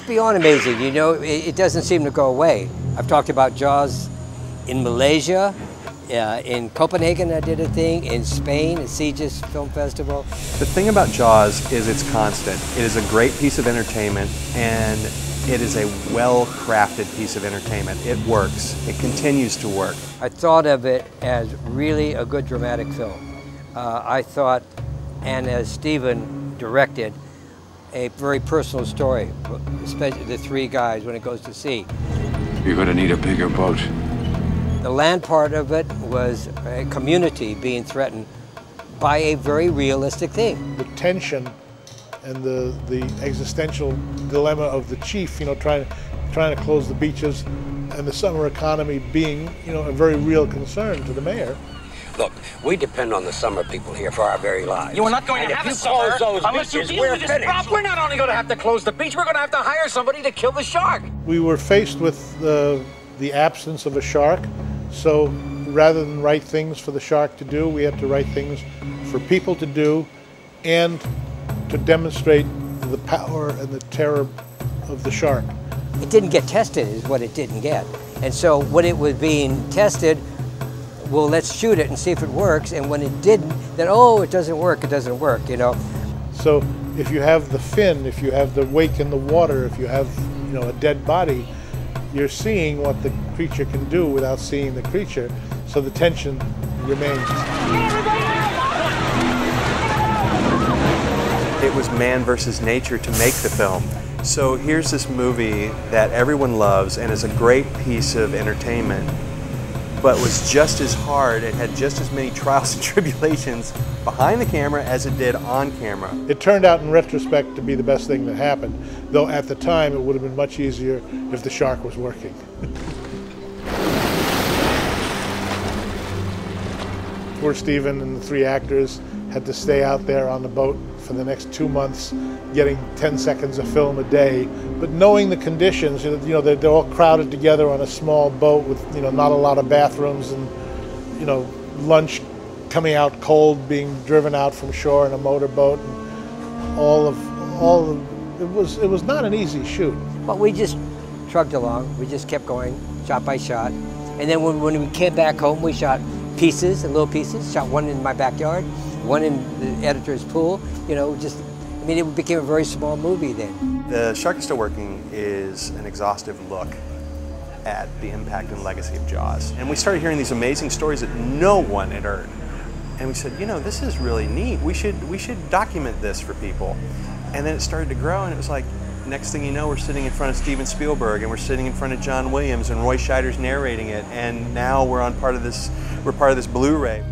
beyond amazing. You know, it doesn't seem to go away. I've talked about Jaws in Malaysia, in Copenhagen I did a thing, in Spain at Sitges Film Festival. The thing about Jaws is it's constant. It is a great piece of entertainment, and it is a well-crafted piece of entertainment. It works. It continues to work. I thought of it as really a good dramatic film. I thought, and as Steven directed, a very personal story, especially the three guys when it goes to sea. You're going to need a bigger boat. The land part of it was a community being threatened by a very realistic thing. The tension and the existential dilemma of the chief, you know, trying to close the beaches, and the summer economy being, you know, a very real concern to the mayor. Look, we depend on the summer people here for our very lives. You are not going to have a summer unless you deal with this problem. We're not only going to have to close the beach, we're going to have to hire somebody to kill the shark. We were faced with the absence of a shark, so rather than write things for the shark to do, we had to write things for people to do and to demonstrate the power and the terror of the shark. It didn't get tested is what it didn't get. And so when it was being tested, well, let's shoot it and see if it works. And when it didn't, then, oh, it doesn't work, you know. So if you have the fin, if you have the wake in the water, if you have, you know, a dead body, you're seeing what the creature can do without seeing the creature. So the tension remains. It was man versus nature to make the film. So here's this movie that everyone loves and is a great piece of entertainment, but was just as hard. It had just as many trials and tribulations behind the camera as it did on camera. It turned out in retrospect to be the best thing that happened, though at the time it would have been much easier if the shark was working. Poor Steven and the three actors had to stay out there on the boat for the next 2 months, getting 10 seconds of film a day. But knowing the conditions, you know, they're all crowded together on a small boat with, you know, not a lot of bathrooms, and, you know, lunch coming out cold, being driven out from shore in a motorboat, and it was not an easy shoot. But we just shrugged along. We just kept going, shot by shot. And then when we came back home, we shot pieces, little pieces. Shot one in my backyard, one in the editor's pool. You know, just, I mean, it became a very small movie then. The Shark Is Still Working is an exhaustive look at the impact and legacy of Jaws. And we started hearing these amazing stories that no one had heard. And we said, you know, this is really neat. We should document this for people. And then it started to grow, and it was like, next thing you know, we're sitting in front of Steven Spielberg, and we're sitting in front of John Williams, and Roy Scheider's narrating it, and now we're part of this Blu-ray.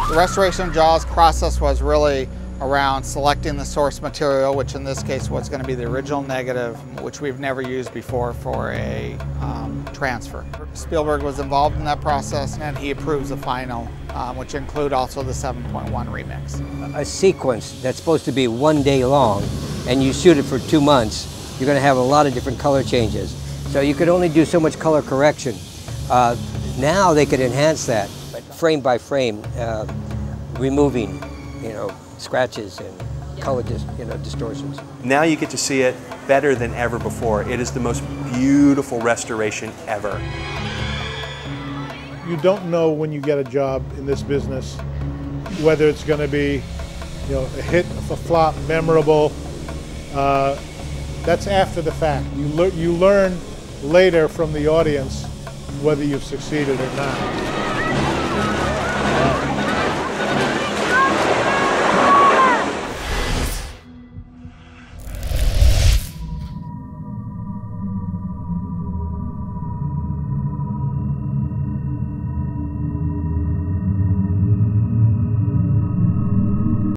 The restoration of Jaws process was really around selecting the source material, which in this case was going to be the original negative, which we've never used before for a transfer. Spielberg was involved in that process, and he approves the final, which include also the 7.1 remix. A sequence that's supposed to be 1 day long, and you shoot it for 2 months, you're going to have a lot of different color changes. So you could only do so much color correction. Now they could enhance that, but frame by frame, removing, you know, scratches and color distortions. Now you get to see it better than ever before. It is the most beautiful restoration ever. You don't know when you get a job in this business whether it's going to be, you know, a hit, a flop, memorable. That's after the fact. You learn later from the audience whether you've succeeded or not.